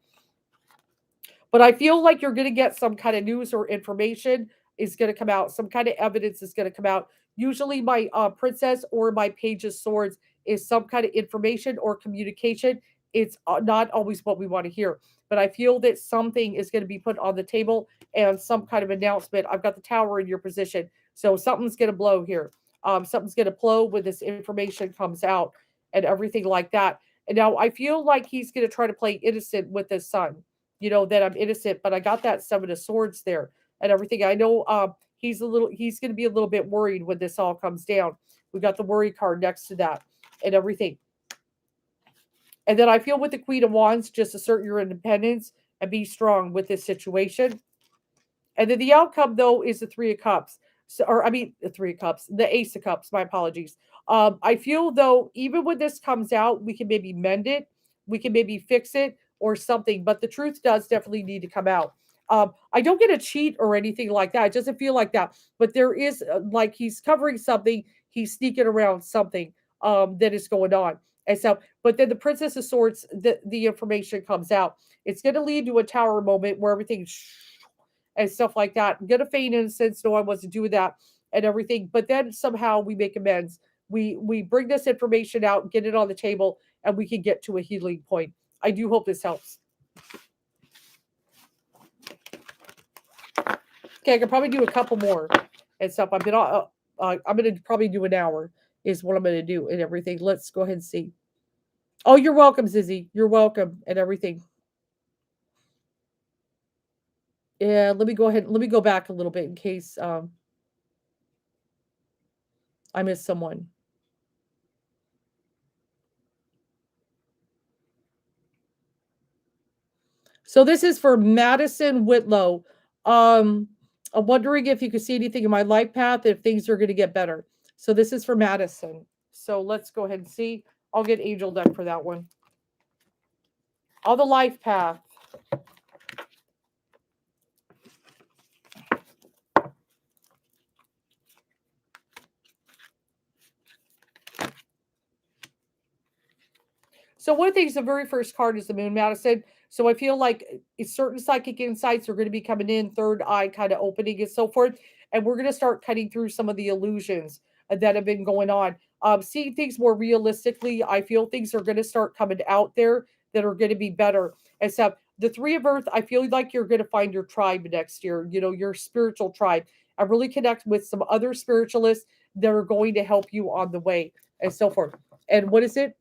But I feel like you're going to get some kind of news or information is going to come out. Some kind of evidence is going to come out. Usually my princess or my page of swords is some kind of information or communication. It's not always what we want to hear, but I feel that something is going to be put on the table and some kind of announcement. I've got the tower in your position, so something's going to blow here. Something's going to blow when this information comes out and everything like that. And now I feel like he's going to try to play innocent with his son, that I'm innocent, but I got that seven of swords there and everything. I know he's going to be a little bit worried when this all comes down. We got the worry card next to that and everything. And then I feel with the Queen of Wands, just assert your independence and be strong with this situation. And then the outcome, though, is the Three of Cups. So, or I mean, the Three of Cups, the Ace of Cups. My apologies. I feel though, even when this comes out, we can maybe mend it, we can maybe fix it or something. But the truth does definitely need to come out. I don't get a cheat or anything like that. It doesn't feel like that. But there is like he's covering something, he's sneaking around something that is going on. And so, but then the Princess of Swords, the information comes out. It's going to lead to a tower moment where everything and stuff like that. I'm gonna feign innocence, no one wants to do that and everything. But then somehow we make amends. We bring this information out, get it on the table, and we can get to a healing point. I do hope this helps. Okay, I can probably do a couple more and stuff. I'm gonna probably do an hour is what I'm gonna do and everything. Let's go ahead and see. Oh, you're welcome, Zizzy. You're welcome and everything. Yeah, let me go ahead. Let me go back a little bit in case I missed someone. So this is for Madison Whitlow. I'm wondering if you could see anything in my life path, if things are going to get better. So this is for Madison. So let's go ahead and see. I'll get Angel deck for that one. All the life path. So one of the things, the very first card is the Moon, Madison. So I feel like certain psychic insights are going to be coming in, third eye kind of opening and so forth. And we're going to start cutting through some of the illusions that have been going on. Seeing things more realistically, I feel things are going to start coming out there that are going to be better. Except the Three of Earth, I feel like you're going to find your tribe next year, your spiritual tribe. I really connect with some other spiritualists that are going to help you on the way and so forth. And what is it?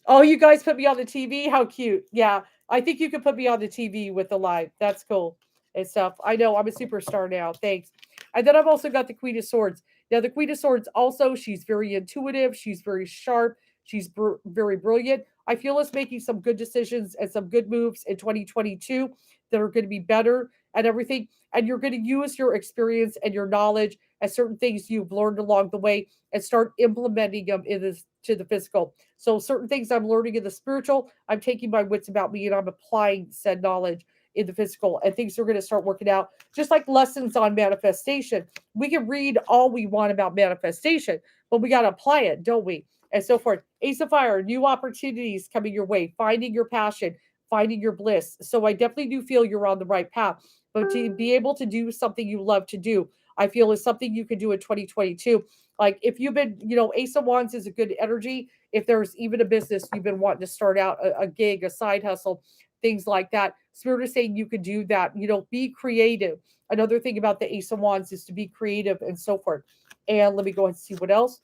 Oh, you guys put me on the TV? How cute. Yeah, I think you could put me on the TV with the live. That's cool and stuff. I know I'm a superstar now. Thanks. And then I've also got the Queen of Swords. Now, the Queen of Swords also, she's very intuitive. She's very sharp. She's very brilliant. I feel us making some good decisions and some good moves in 2022 that are going to be better and everything. And you're going to use your experience and your knowledge and certain things you've learned along the way and start implementing them in this to the physical. So certain things I'm learning in the spiritual, I'm taking my wits about me and I'm applying said knowledge in the physical, and things are going to start working out. Just like lessons on manifestation, we can read all we want about manifestation, but we got to apply it, don't we? And so forth. Ace of Fire, new opportunities coming your way, finding your passion, finding your bliss. So I definitely do feel you're on the right path. But to be able to do something you love to do, I feel is something you can do in 2022. Like if you've been, Ace of Wands is a good energy. If there's even a business you've been wanting to start out, a gig, a side hustle, things like that, Spirit is saying you could do that. Be creative. Another thing about the Ace of Wands is to be creative and so forth. And let me go and see what else.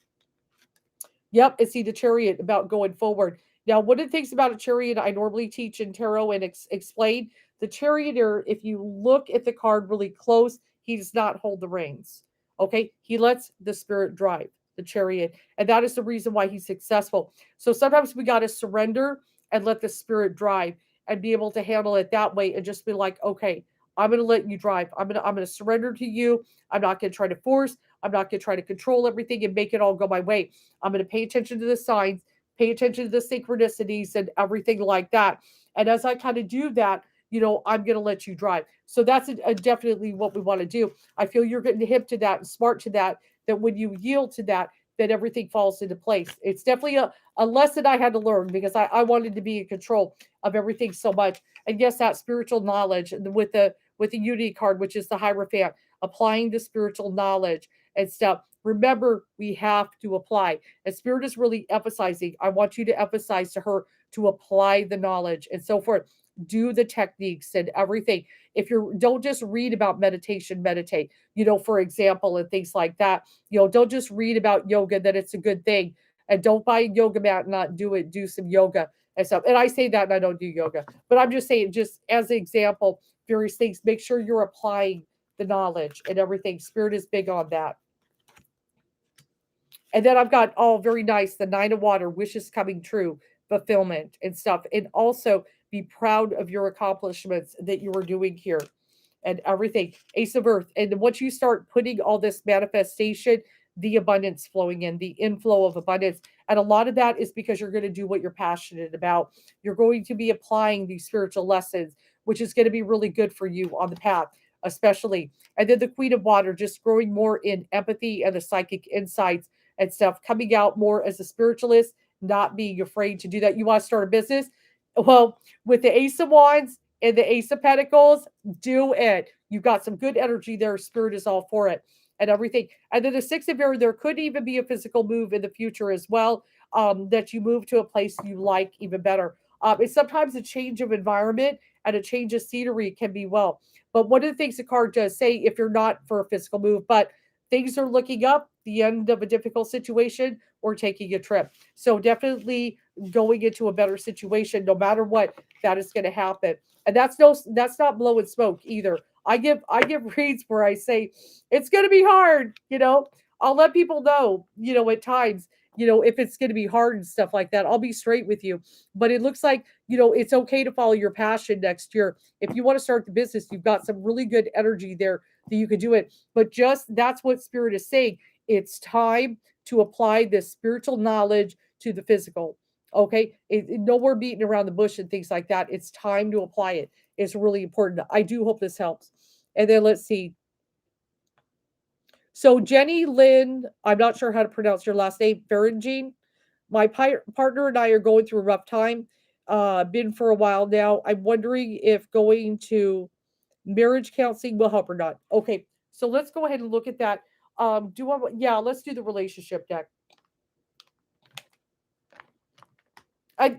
Yep, and see the Chariot about going forward. Now, one of the things about a Chariot I normally teach in tarot and explain, the Charioteer, if you look at the card really close, he does not hold the reins. Okay, he lets the Spirit drive the Chariot, and that is the reason why he's successful. So sometimes we got to surrender and let the Spirit drive and be able to handle it that way and just be like, okay, I'm going to let you drive. I'm going to surrender to you. I'm not going to try to force. I'm not going to try to control everything and make it all go my way. I'm going to pay attention to the signs, pay attention to the synchronicities and everything like that. And as I kind of do that, I'm going to let you drive. So that's definitely what we want to do. I feel you're getting hip to that and smart to that, that when you yield to that, that everything falls into place. It's definitely a lesson I had to learn because I wanted to be in control of everything so much. And yes, that spiritual knowledge with the Unity card, which is the Hierophant, applying the spiritual knowledge and stuff. Remember, we have to apply. And Spirit is really emphasizing, I want you to emphasize to her to apply the knowledge and so forth. Do the techniques and everything. If you don't just read about meditation, meditate, for example, and things like that. Don't just read about yoga that it's a good thing. And don't buy a yoga mat and not do it. Do some yoga and stuff. And I say that and I don't do yoga, but I'm just saying, just as an example, various things, make sure you're applying the knowledge and everything. Spirit is big on that. And then I've got all very nice, the Nine of Water, wishes coming true, fulfillment and stuff. And also be proud of your accomplishments that you are doing here and everything. Ace of Earth. And once you start putting all this manifestation, the abundance flowing in, the inflow of abundance. And a lot of that is because you're going to do what you're passionate about. You're going to be applying these spiritual lessons, which is going to be really good for you on the path, especially. And then the Queen of Water, just growing more in empathy and the psychic insights and stuff, coming out more as a spiritualist, not being afraid to do that. You want to start a business? Well, with the Ace of Wands and the Ace of Pentacles, do it. You've got some good energy there. Spirit is all for it and everything. And then the Six of Air, there could even be a physical move in the future as well, that you move to a place you like even better. It's sometimes a change of environment and a change of scenery can be well. But one of the things the card does say, if you're not for a physical move, but things are looking up, the end of a difficult situation, or taking a trip. So definitely going into a better situation, no matter what, that is going to happen. And that's not blowing smoke either. I give reads where I say it's going to be hard. I'll let people know. At times, if it's going to be hard and stuff like that, I'll be straight with you. But it looks like it's okay to follow your passion next year. If you want to start the business, you've got some really good energy there that you could do it. But just that's what Spirit is saying. It's time to apply this spiritual knowledge to the physical. Okay, no more beating around the bush and things like that. It's time to apply it. It's really important. I do hope this helps. And then let's see. So Jenny Lynn, I'm not sure how to pronounce your last name, Farangine. My partner and I are going through a rough time. Been for a while now. I'm wondering if going to marriage counseling will help or not. Okay, so let's go ahead and look at that. Yeah, let's do the relationship deck.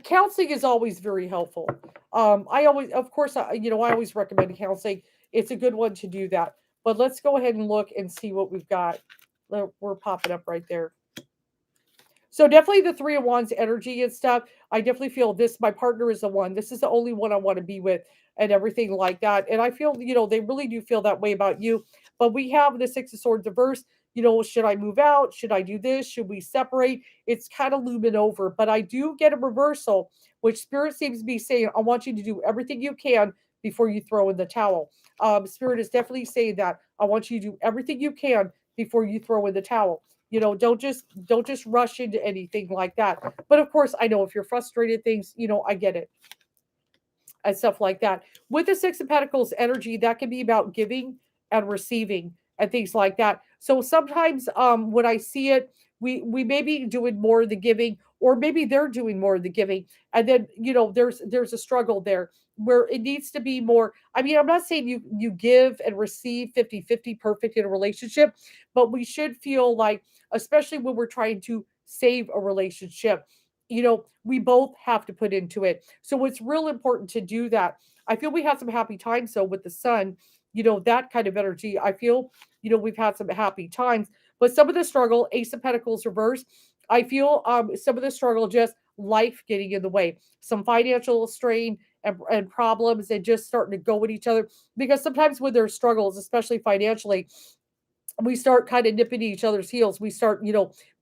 Counseling is always very helpful. I always, of course, I always recommend counseling. It's a good one to do that. But let's go ahead and look and see what we've got. We're popping up right there. So definitely the Three of Wands energy and stuff. I definitely feel this. My partner is the one. This is the only one I want to be with, and everything like that. And I feel, they really do feel that way about you. But we have the Six of Swords reverse. Should I move out? Should I do this? Should we separate? It's kind of looming over. But I do get a reversal, which Spirit seems to be saying, I want you to do everything you can before you throw in the towel. Spirit is definitely saying that. I want you to do everything you can before you throw in the towel. Don't just rush into anything like that. But of course, I know if you're frustrated, things, I get it and stuff like that. With the Six of Pentacles energy, that can be about giving and receiving and things like that. So sometimes, when I see it, we may be doing more of the giving, or maybe they're doing more of the giving, and then there's a struggle there where it needs to be more. I mean, I'm not saying you give and receive 50-50 perfect in a relationship, but we should feel like, especially when we're trying to save a relationship, we both have to put into it. So it's real important to do that. I feel we had some happy times. So with the sun, that kind of energy, I feel, we've had some happy times, but some of the struggle, Ace of Pentacles reverse, I feel, some of the struggle, just life getting in the way, some financial strain and problems, and just starting to go with each other. Because sometimes when there's struggles, especially financially, we start kind of nipping each other's heels. We start,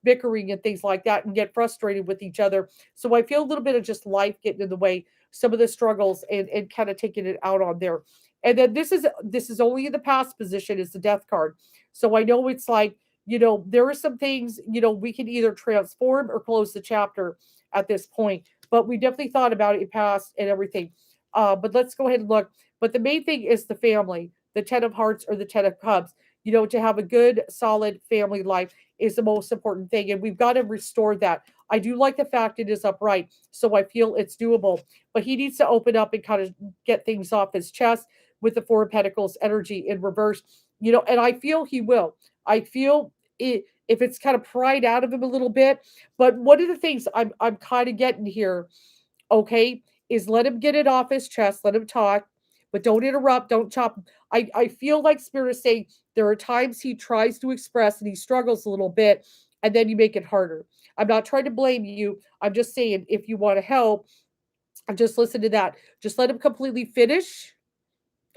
bickering and things like that, and get frustrated with each other. So I feel a little bit of just life getting in the way, some of the struggles, and kind of taking it out on there. And then this is only in the past position, is the Death card. So I know it's like, there are some things, we can either transform or close the chapter at this point. But we definitely thought about it in past and everything. But let's go ahead and look. But the main thing is the family, the Ten of Hearts or the Ten of Cups. To have a good, solid family life is the most important thing. And we've got to restore that. I do like the fact it is upright. So I feel it's doable. But he needs to open up and kind of get things off his chest with the Four of Pentacles energy in reverse. And I feel he will. I feel it. if it's kind of pried out of him a little bit. But one of the things I'm kind of getting here, okay, is let him get it off his chest, let him talk, but don't interrupt, don't chop. I feel like Spirit is saying there are times he tries to express and he struggles a little bit, and then you make it harder. I'm not trying to blame you. I'm just saying if you want to help, just listen to that. Just let him completely finish,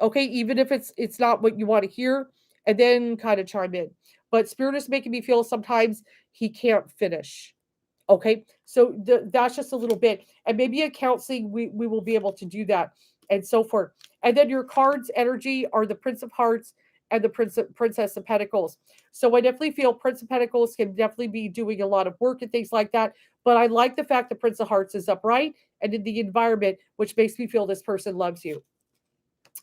okay, even if it's not what you want to hear, and then kind of chime in. But Spirit is making me feel sometimes he can't finish. Okay, so that's just a little bit, and maybe in counseling we will be able to do that, and so forth. And then your cards energy are the Prince of Hearts and the Princess of Pentacles. So I definitely feel Prince of Pentacles can definitely be doing a lot of work and things like that. But I like the fact the Prince of Hearts is upright and in the environment, which makes me feel this person loves you.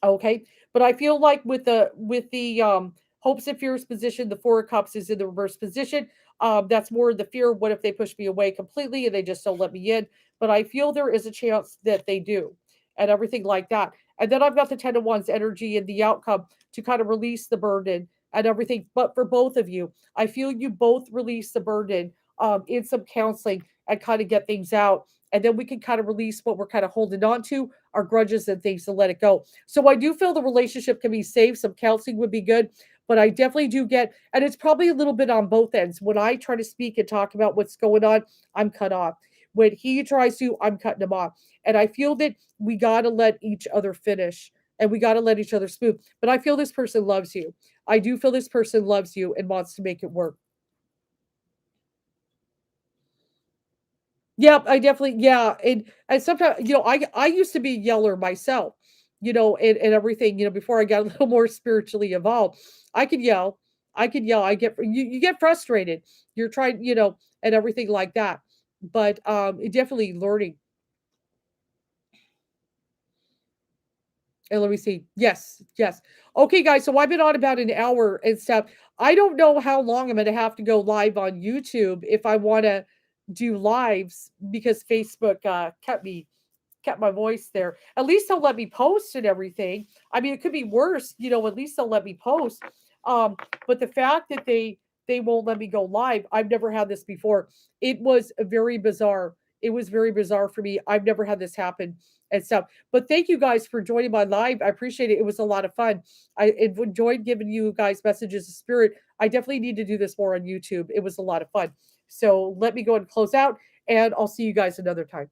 Okay. But I feel like with the hopes and fears position, the Four of Cups is in the reverse position. That's more the fear. What if they push me away completely and they just don't let me in? But I feel there is a chance that they do, and everything like that. And then I've got the Ten of Wands energy and the outcome to kind of release the burden and everything. But for both of you, I feel you both release the burden in some counseling and kind of get things out. And then we can kind of release what we're kind of holding on to, our grudges and things, to let it go. So I do feel the relationship can be saved. Some counseling would be good, but I definitely do get, and it's probably a little bit on both ends. When I try to speak and talk about what's going on, I'm cut off. When he tries to, I'm cutting him off. And I feel that we got to let each other finish and we got to let each other speak. But I feel this person loves you. I do feel this person loves you and wants to make it work. Yep, I definitely, yeah, and sometimes, I used to be a yeller myself, and everything, before I got a little more spiritually evolved. I could yell. I could yell. You get frustrated. You're trying, and everything like that. But definitely learning. And let me see. Yes, yes. Okay, guys. So I've been on about an hour and stuff. I don't know how long I'm going to have to go live on YouTube if I want to do lives because Facebook kept my voice there. At least they'll let me post and everything. I mean, it could be worse, at least they'll let me post. Um, but the fact that they won't let me go live, I've never had this before. It was very bizarre. It was very bizarre for me. I've never had this happen and stuff. But thank you guys for joining my live. I appreciate it. It was a lot of fun. I enjoyed giving you guys messages of spirit. I definitely need to do this more on YouTube. It was a lot of fun. So let me go and close out, and I'll see you guys another time.